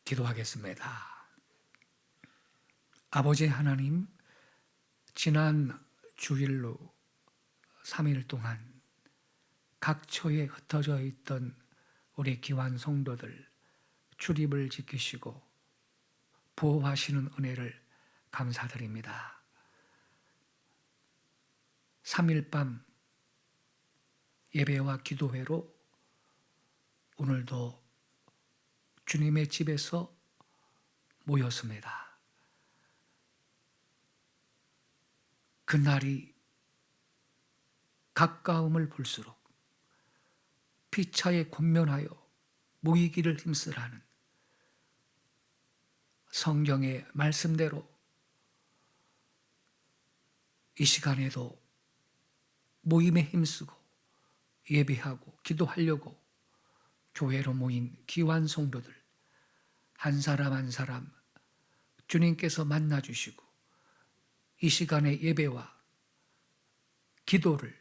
기도하겠습니다. 아버지 하나님, 지난 주일로 3일 동안 각처에 흩어져 있던 우리 귀한 성도들 출입을 지키시고 보호하시는 은혜를 감사드립니다. 3일 밤 예배와 기도회로 오늘도 주님의 집에서 모였습니다. 그날이 가까움을 볼수록 피차에 권면하여 모이기를 힘쓰라는 성경의 말씀대로 이 시간에도 모임에 힘쓰고 예배하고 기도하려고 교회로 모인 귀한 성도들 한 사람 한 사람 주님께서 만나주시고 이 시간의 예배와 기도를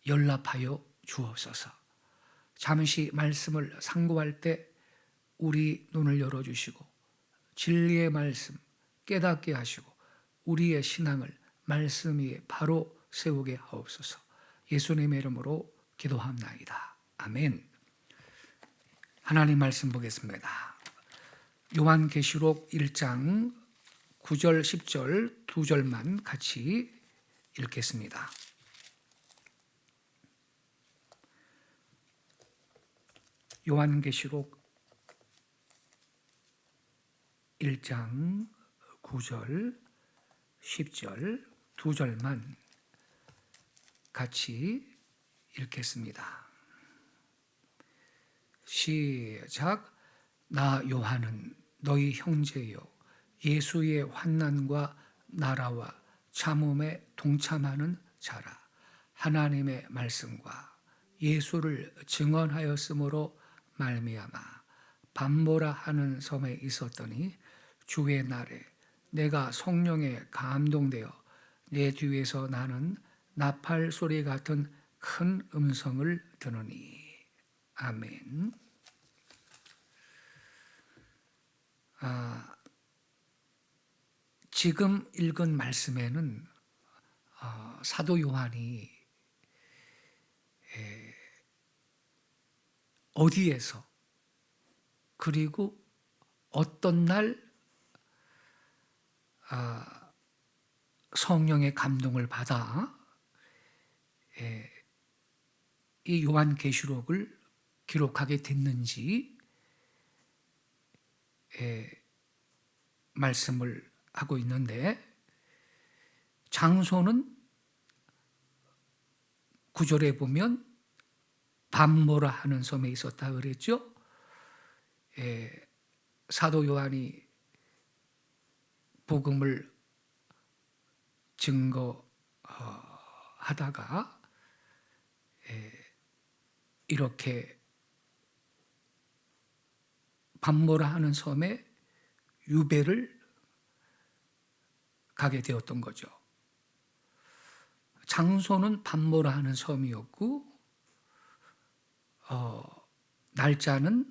연락하여 주옵소서. 잠시 말씀을 상고할 때 우리 눈을 열어주시고 진리의 말씀 깨닫게 하시고 우리의 신앙을 말씀 위에 바로 세우게 하옵소서. 예수님의 이름으로 기도합나이다. 아멘. 하나님 말씀 보겠습니다. 요한계시록 1장 9절 10절 두 절만 같이 읽겠습니다. 요한계시록 1장 9절 10절 두 절만 같이 읽겠습니다. 시작. 나 요한은 너희 형제요 예수의 환난과 나라와 참음에 동참하는 자라. 하나님의 말씀과 예수를 증언하였으므로 말미암아 밤보라 하는 섬에 있었더니 주의 날에 내가 성령에 감동되어 내 뒤에서 나는 나팔 소리 같은 큰 음성을 듣느니. 아멘. 지금 읽은 말씀에는 사도 요한이 어디에서 그리고 어떤 날 성령의 감동을 받아 이 요한계시록을 기록하게 됐는지 말씀을 하고 있는데, 장소는 9절에 보면 밤보라 하는 섬에 있었다 그랬죠. 사도 요한이 복음을 증거하다가 이렇게 밤보라 하는 섬에 유배를 가게 되었던 거죠. 장소는 밤보라 하는 섬이었고 날짜는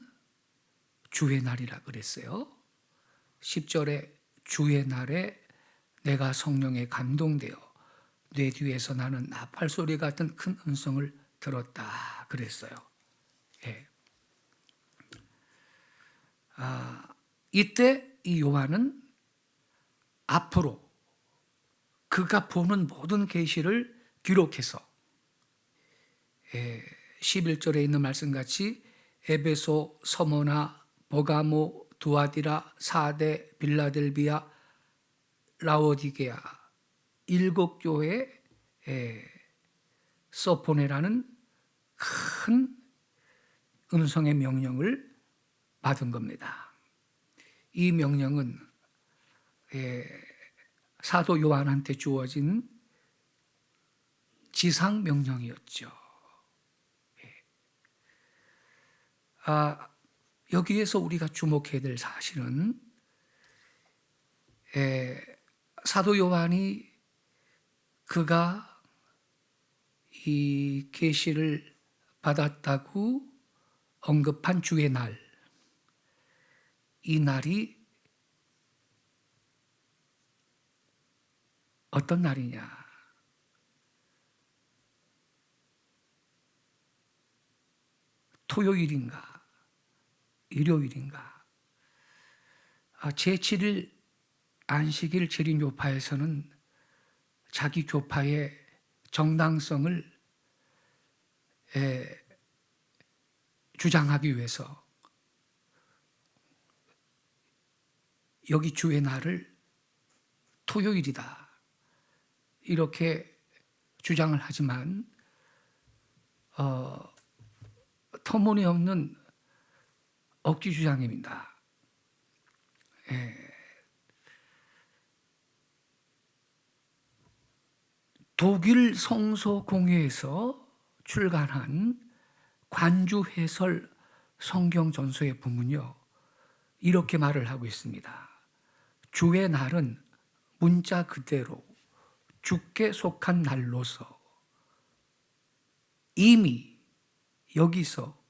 주의 날이라 그랬어요. 10절에 주의 날에 내가 성령에 감동되어 내 뒤에서 나는 나팔 소리 같은 큰 음성을 들었다 그랬어요. 이때 이 요한은 앞으로 그가 보는 모든 계시를 기록해서 11절에 있는 말씀같이 에베소, 서모나, 버가모, 두아디라, 사데, 빌라델비아, 라오디게아 7교회에 서포네라는 큰 음성의 명령을 받은 겁니다. 이 명령은 사도 요한한테 주어진 지상 명령이었죠. 여기에서 우리가 주목해야 될 사실은 사도 요한이 그가 이 계시를 받았다고 언급한 주의 날, 이 날이 어떤 날이냐? 토요일인가? 일요일인가? 제7일 안식일 재림교파에서는 자기 교파의 정당성을 주장하기 위해서 여기 주의 날을 토요일이다 이렇게 주장을 하지만 터무니없는 억지 주장입니다. 독일 성서공회에서 출간한 관주 해설 성경 전서의 부문요 이렇게 말을 하고 있습니다. 주의 날은 문자 그대로 주께 속한 날로서 이미 여기서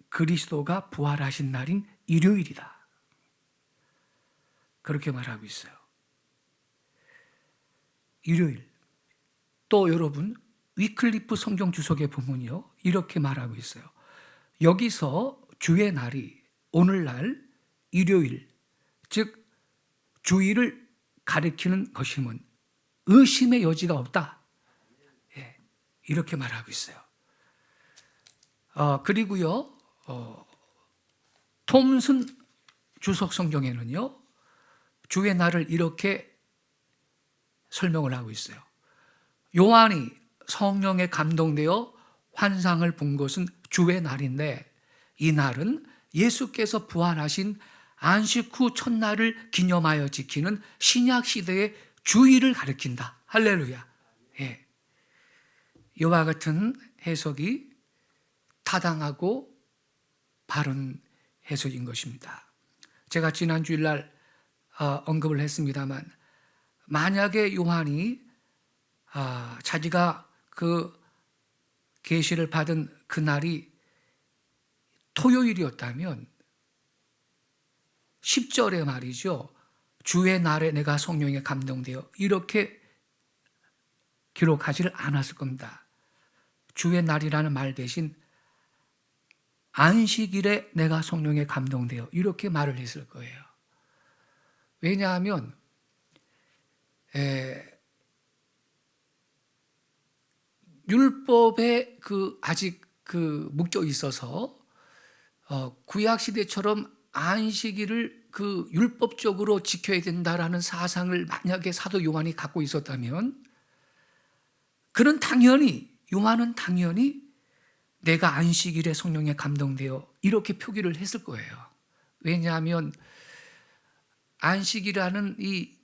그리스도가 부활하신 날인 일요일이다. 그렇게 말하고 있어요. 일요일. 또 여러분 위클리프 성경 주석의 부문이요 이렇게 말하고 있어요. 여기서 주의 날이 오늘날 일요일, 즉 주일을 가리키는 것임은 의심의 여지가 없다. 이렇게 말하고 있어요. 그리고요 톰슨 주석 성경에는요 주의 날을 이렇게 설명을 하고 있어요. 요한이 성령에 감동되어 환상을 본 것은 주의 날인데 이 날은 예수께서 부활하신 안식 후 첫날을 기념하여 지키는 신약 시대의 주일을 가리킨다. 할렐루야. 이와 같은 해석이 타당하고 바른 해석인 것입니다. 제가 지난 주일날 언급을 했습니다만 만약에 요한이 자기가 그 계시를 받은 그날이 토요일이었다면 10절에 말이죠. 주의 날에 내가 성령에 감동되어 이렇게 기록하지를 않았을 겁니다. 주의 날이라는 말 대신 안식일에 내가 성령에 감동되어 이렇게 말을 했을 거예요. 왜냐하면 율법에 아직 묶여 있어서 구약 시대처럼 안식일을 율법적으로 지켜야 된다라는 사상을 만약에 사도 요한이 갖고 있었다면 요한은 당연히 내가 안식일에 성령에 감동되어 이렇게 표기를 했을 거예요. 왜냐하면 안식이라는 이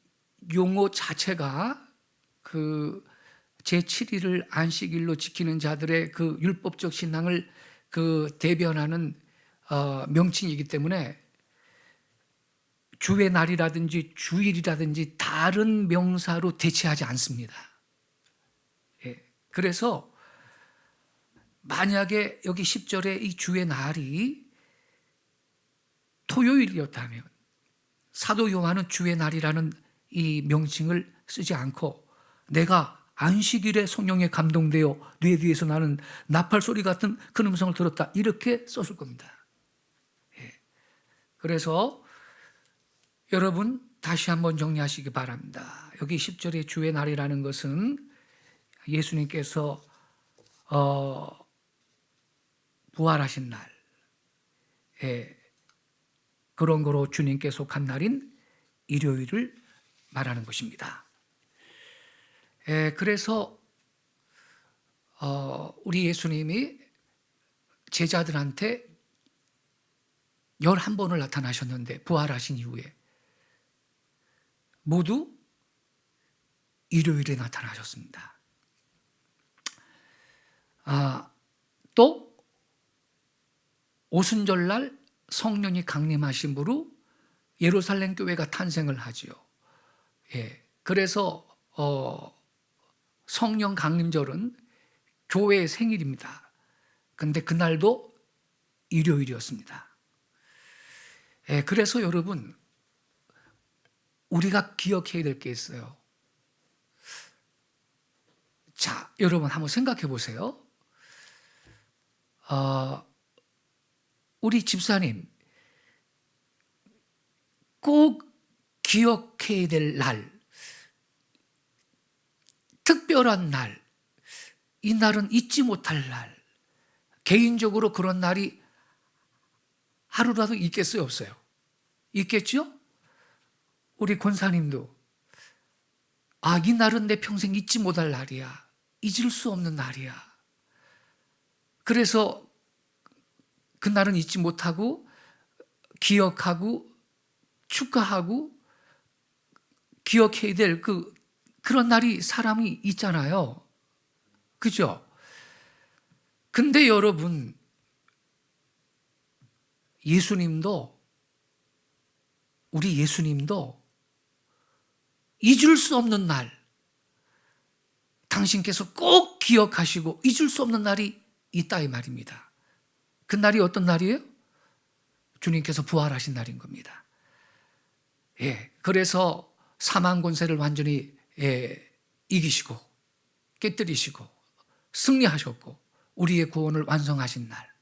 용어 자체가 제7일을 안식일로 지키는 자들의 율법적 신앙을 대변하는 명칭이기 때문에 주의 날이라든지 주일이라든지 다른 명사로 대체하지 않습니다. 그래서 만약에 여기 10절에 이 주의 날이 토요일이었다면 사도 요한은 주의 날이라는 이 명칭을 쓰지 않고 내가 안식일에 성령에 감동되어 뇌 뒤에서 나는 나팔 소리 같은 큰 음성을 들었다 이렇게 썼을 겁니다. 그래서 여러분 다시 한번 정리하시기 바랍니다. 여기 10절의 주의 날이라는 것은 예수님께서 부활하신 날 그런 거로 주님께 속한 날인 일요일을 말하는 것입니다. 그래서 우리 예수님이 제자들한테 11번을 나타나셨는데 부활하신 이후에 모두 일요일에 나타나셨습니다. 또 오순절날 성령이 강림하심으로 예루살렘 교회가 탄생을 하지요. 그래서 성령 강림절은 교회의 생일입니다. 근데 그날도 일요일이었습니다. 그래서 여러분, 우리가 기억해야 될 게 있어요. 자, 여러분 한번 생각해 보세요. 우리 집사님 꼭 기억해야 될 날, 특별한 날, 이 날은 잊지 못할 날, 개인적으로 그런 날이 하루라도 있겠어요, 없어요? 있겠죠? 우리 권사님도 이 날은 내 평생 잊지 못할 날이야, 잊을 수 없는 날이야. 그래서 그 날은 잊지 못하고 기억하고 축하하고 기억해야 될 그런 날이 사람이 있잖아요. 그죠? 근데 여러분, 우리 예수님도 잊을 수 없는 날, 당신께서 꼭 기억하시고 잊을 수 없는 날이 있다 이 말입니다. 그 날이 어떤 날이에요? 주님께서 부활하신 날인 겁니다. 그래서 사망 권세를 완전히 이기시고 깨뜨리시고 승리하셨고 우리의 구원을 완성하신 날.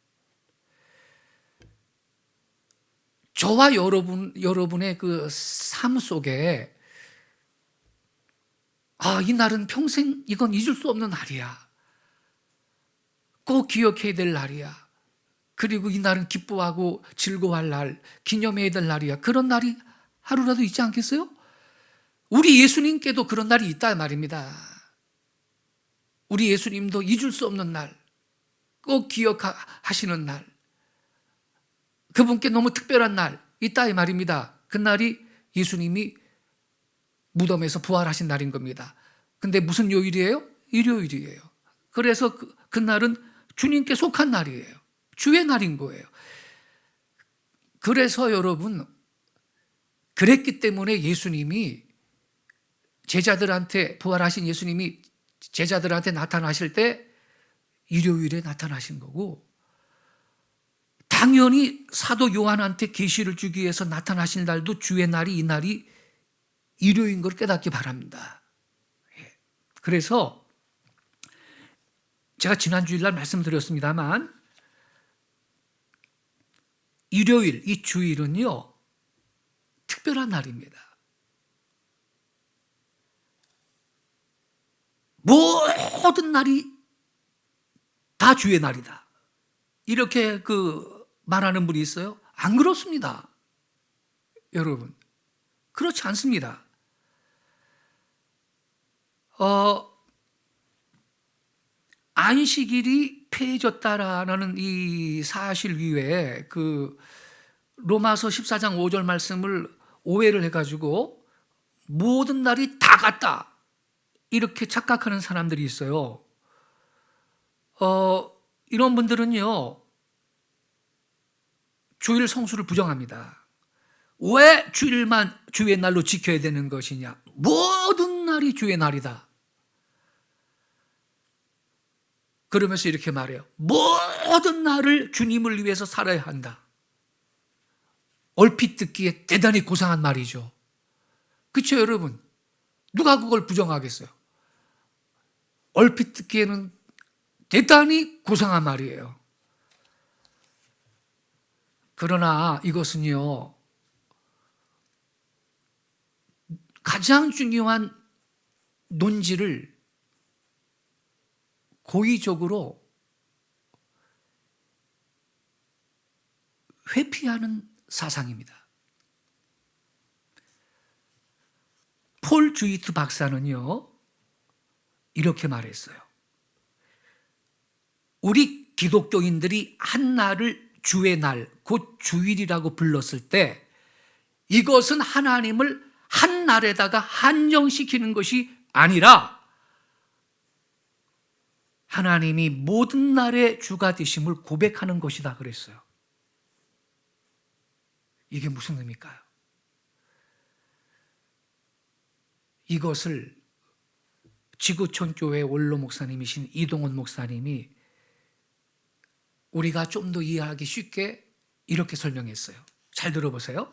저와 여러분의 그 삶 속에 이 날은 평생 이건 잊을 수 없는 날이야. 꼭 기억해야 될 날이야. 그리고 이 날은 기뻐하고 즐거워할 날, 기념해야 될 날이야. 그런 날이 하루라도 있지 않겠어요? 우리 예수님께도 그런 날이 있다 말입니다. 우리 예수님도 잊을 수 없는 날, 꼭 기억하시는 날, 그분께 너무 특별한 날 있다 이 말입니다. 그날이 예수님이 무덤에서 부활하신 날인 겁니다. 근데 무슨 요일이에요? 일요일이에요. 그래서 그날은 주님께 속한 날이에요. 주의 날인 거예요. 그래서 여러분, 그랬기 때문에 예수님이 부활하신 예수님이 제자들한테 나타나실 때 일요일에 나타나신 거고, 당연히 사도 요한한테 계시를 주기 위해서 나타나신 날도 주의 날이 이 날이 일요일인 걸 깨닫기 바랍니다. 그래서 제가 지난 주일날 말씀드렸습니다만 일요일, 이 주일은요 특별한 날입니다. 모든 날이 다 주의 날이다, 이렇게 말하는 분이 있어요? 안 그렇습니다. 여러분, 그렇지 않습니다. 안식일이 폐해졌다라는 이 사실 위에 로마서 14장 5절 말씀을 오해를 해가지고 모든 날이 다 같다, 이렇게 착각하는 사람들이 있어요. 이런 분들은요 주일 성수를 부정합니다. 왜 주일만 주의 날로 지켜야 되는 것이냐? 모든 날이 주의 날이다. 그러면서 이렇게 말해요. 모든 날을 주님을 위해서 살아야 한다. 얼핏 듣기에 대단히 고상한 말이죠. 그렇죠, 여러분? 누가 그걸 부정하겠어요? 얼핏 듣기에는 대단히 고상한 말이에요. 그러나 이것은요 가장 중요한 논지를 고의적으로 회피하는 사상입니다. 폴 주이트 박사는요 이렇게 말했어요. 우리 기독교인들이 한 날을 주의 날, 곧 주일이라고 불렀을 때 이것은 하나님을 한 날에다가 한정시키는 것이 아니라 하나님이 모든 날의 주가 되심을 고백하는 것이다 그랬어요. 이게 무슨 의미일까요? 이것을 지구촌 교회 원로 목사님이신 이동원 목사님이 우리가 좀 더 이해하기 쉽게 이렇게 설명했어요. 잘 들어보세요.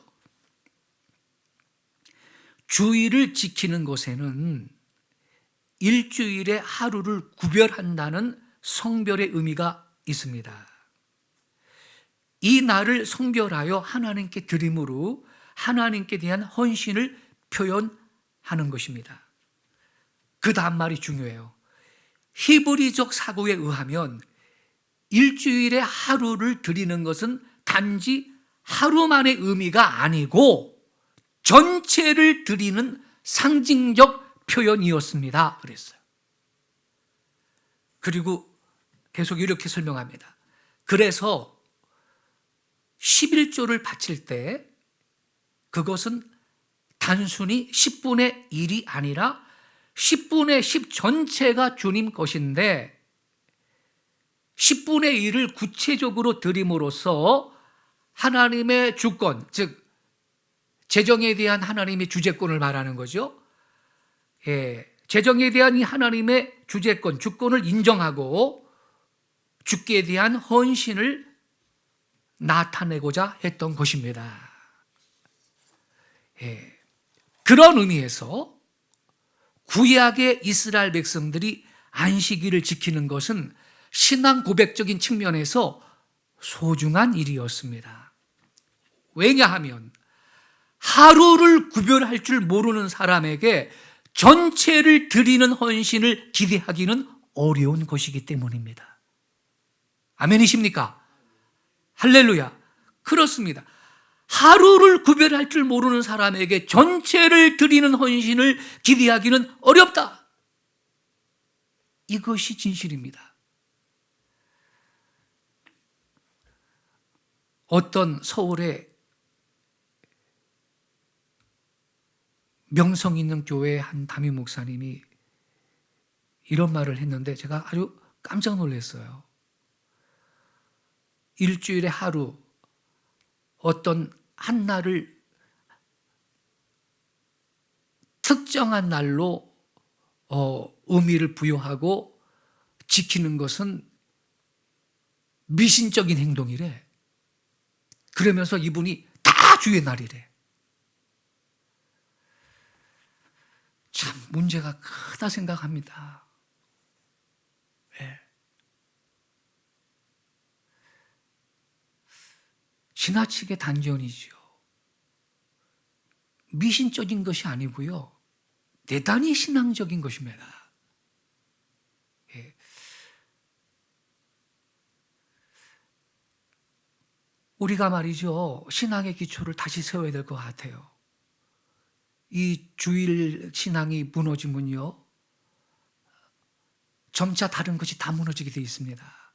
주일을 지키는 것에는 일주일의 하루를 구별한다는 성별의 의미가 있습니다. 이 날을 성별하여 하나님께 드림으로 하나님께 대한 헌신을 표현하는 것입니다. 그 다음 말이 중요해요. 히브리적 사고에 의하면 일주일의 하루를 드리는 것은 단지 하루만의 의미가 아니고 전체를 드리는 상징적 표현이었습니다. 그랬어요. 그리고 계속 이렇게 설명합니다. 그래서 11조를 바칠 때 그것은 단순히 10분의 1이 아니라 10분의 10 전체가 주님 것인데 10분의 1을 구체적으로 드림으로써 하나님의 주권, 즉 재정에 대한 하나님의 주재권을 말하는 거죠. 재정에 대한 이 하나님의 주재권, 주권을 인정하고 주께 대한 헌신을 나타내고자 했던 것입니다. 그런 의미에서 구약의 이스라엘 백성들이 안식일을 지키는 것은 신앙 고백적인 측면에서 소중한 일이었습니다. 왜냐하면 하루를 구별할 줄 모르는 사람에게 전체를 드리는 헌신을 기대하기는 어려운 것이기 때문입니다. 아멘이십니까? 할렐루야. 그렇습니다. 하루를 구별할 줄 모르는 사람에게 전체를 드리는 헌신을 기대하기는 어렵다. 이것이 진실입니다. 어떤 서울의 명성 있는 교회의 한 담임 목사님이 이런 말을 했는데 제가 아주 깜짝 놀랐어요. 일주일에 하루 어떤 한 날을 특정한 날로 의미를 부여하고 지키는 것은 미신적인 행동이래. 그러면서 이분이 다 주의 날이래. 참 문제가 크다 생각합니다. 네. 지나치게 단전이죠. 미신적인 것이 아니고요. 대단히 신앙적인 것입니다. 예. 우리가 말이죠. 신앙의 기초를 다시 세워야 될 것 같아요. 이 주일 신앙이 무너지면요. 점차 다른 것이 다 무너지게 되어 있습니다.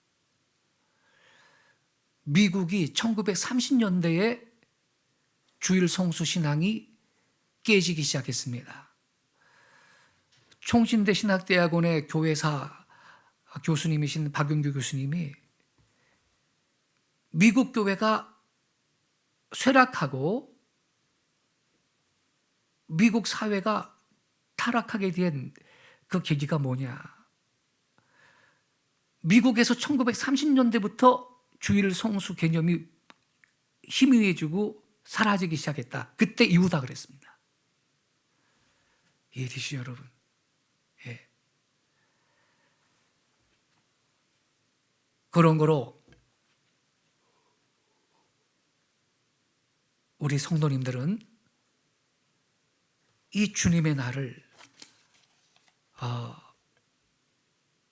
미국이 1930년대에 주일 성수 신앙이 깨지기 시작했습니다. 총신대 신학대학원의 교회사 교수님이신 박용규 교수님이 미국 교회가 쇠락하고 미국 사회가 타락하게 된 그 계기가 뭐냐? 미국에서 1930년대부터 주일 성수 개념이 희미해지고 사라지기 시작했다. 그때 이후다 그랬습니다. 이해되시죠, 여러분? 예. 그런 거로 우리 성도님들은 이 주님의 날을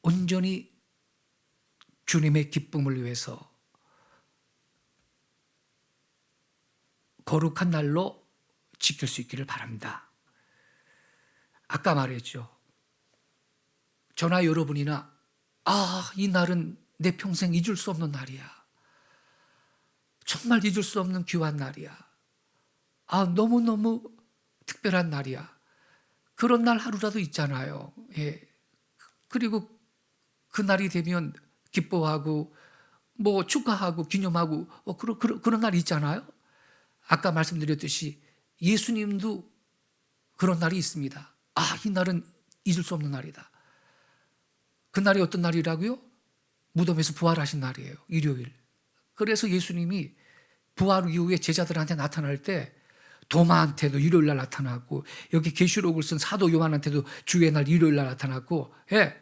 온전히 주님의 기쁨을 위해서 거룩한 날로 지킬 수 있기를 바랍니다. 아까 말했죠. 저나 여러분이나 이 날은 내 평생 잊을 수 없는 날이야. 정말 잊을 수 없는 귀한 날이야. 너무너무 특별한 날이야. 그런 날 하루라도 있잖아요. 예. 그리고 그 날이 되면 기뻐하고 축하하고 기념하고 그런 날이 있잖아요. 아까 말씀드렸듯이 예수님도 그런 날이 있습니다. 이 날은 잊을 수 없는 날이다. 그 날이 어떤 날이라고요? 무덤에서 부활하신 날이에요. 일요일. 그래서 예수님이 부활 이후에 제자들한테 나타날 때 도마한테도 일요일 날 나타났고, 여기 계시록을 쓴 사도 요한한테도 주의 날 일요일 날 나타났고, 예.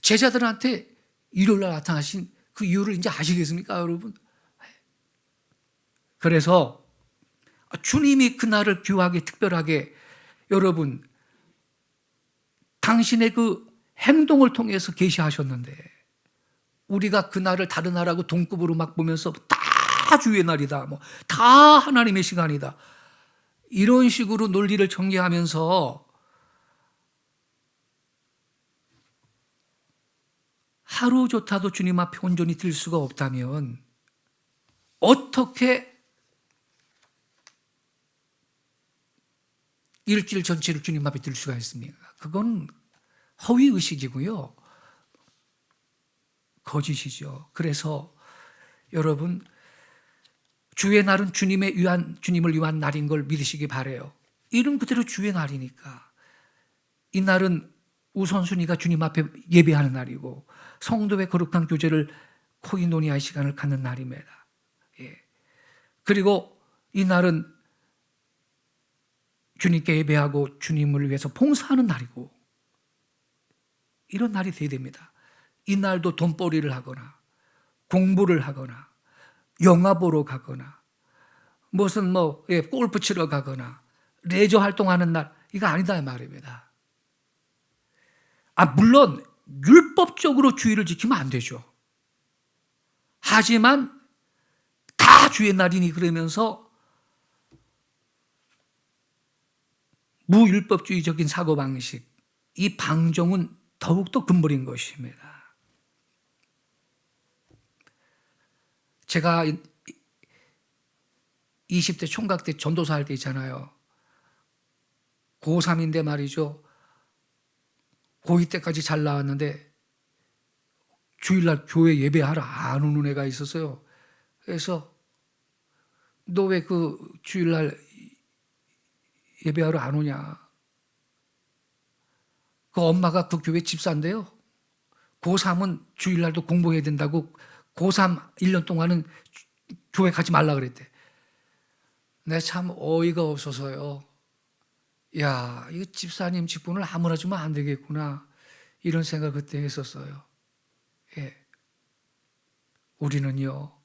제자들한테 일요일 날 나타나신 그 이유를 이제 아시겠습니까, 여러분? 그래서 주님이 그날을 귀하게 특별하게, 여러분, 당신의 그 행동을 통해서 계시하셨는데, 우리가 그날을 다른 날하고 동급으로 막 보면서 다 주의 날이다, 뭐 다 하나님의 시간이다, 이런 식으로 논리를 전개하면서 하루조차도 주님 앞에 온전히 들 수가 없다면 어떻게 일주일 전체를 주님 앞에 들 수가 있습니까? 그건 허위의식이고요, 거짓이죠. 그래서 여러분, 주의 날은 주님을 위한 날인 걸 믿으시기 바라요. 이름 그대로 주의 날이니까. 이 날은 우선순위가 주님 앞에 예배하는 날이고, 성도의 거룩한 교제를 코이노니아의 시간을 갖는 날입니다. 예. 그리고 이 날은 주님께 예배하고 주님을 위해서 봉사하는 날이고, 이런 날이 되어야 됩니다. 이 날도 돈벌이를 하거나 공부를 하거나 영화 보러 가거나 무슨 골프 치러 가거나 레저 활동하는 날, 이거 아니다 이 말입니다. 물론 율법적으로 주의를 지키면 안 되죠. 하지만 다 주의 날이니 그러면서 무율법주의적인 사고방식, 이 방종은 더욱더 근본인 것입니다. 제가 20대 총각 때 전도사 할 때 있잖아요. 고3인데 말이죠, 고2 때까지 잘 나왔는데 주일날 교회 예배하러 안 오는 애가 있었어요. 그래서 너 왜 그 주일날 예배하러 안 오냐? 그 엄마가 그 교회 집사인데요, 고3은 주일날도 공부해야 된다고 고3 1년 동안은 교회 가지 말라 그랬대. 내가 참 어이가 없어서요, 야, 이거 집사님 직분을 아무나 주면 안 되겠구나, 이런 생각 그때 했었어요. 예. 우리는요,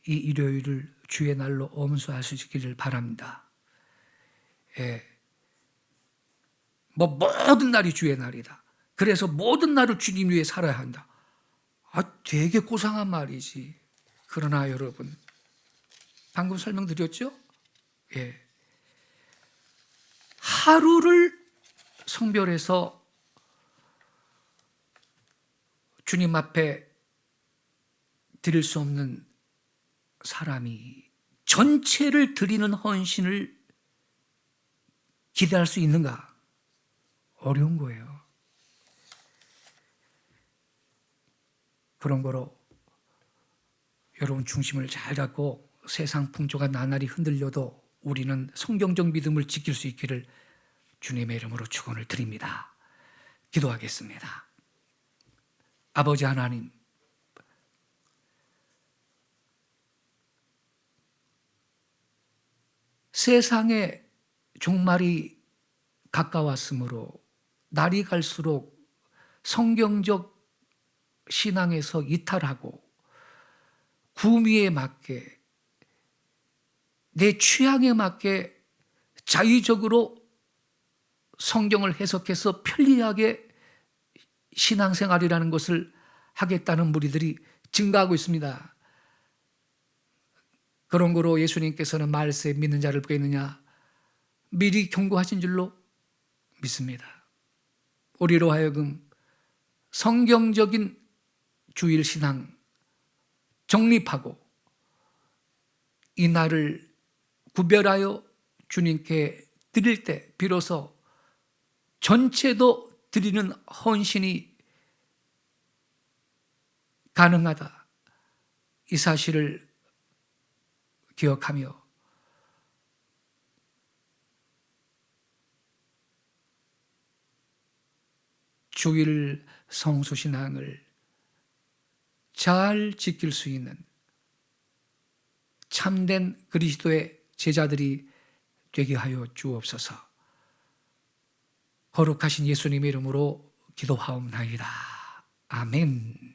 이 일요일을 주의 날로 엄수할 수 있기를 바랍니다. 예. 모든 날이 주의 날이다. 그래서 모든 날을 주님 위해 살아야 한다. 되게 고상한 말이지. 그러나 여러분, 방금 설명드렸죠? 예. 하루를 성별해서 주님 앞에 드릴 수 없는 사람이 전체를 드리는 헌신을 기대할 수 있는가? 어려운 거예요. 그런 거로 여러분 중심을 잘 잡고 세상 풍조가 나날이 흔들려도 우리는 성경적 믿음을 지킬 수 있기를 주님의 이름으로 축원을 드립니다. 기도하겠습니다. 아버지 하나님, 세상의 종말이 가까웠으므로 날이 갈수록 성경적 신앙에서 이탈하고 구미에 맞게 내 취향에 맞게 자의적으로 성경을 해석해서 편리하게 신앙생활이라는 것을 하겠다는 무리들이 증가하고 있습니다. 그런 거로 예수님께서는 말세 믿는 자를 보겠느냐 미리 경고하신 줄로 믿습니다. 우리로 하여금 성경적인 주일 신앙 정립하고 이 날을 구별하여 주님께 드릴 때 비로소 전체도 드리는 헌신이 가능하다, 이 사실을 기억하며 주일 성수신앙을 잘 지킬 수 있는 참된 그리스도의 제자들이 되게 하여 주옵소서. 거룩하신 예수님의 이름으로 기도하옵나이다. 아멘.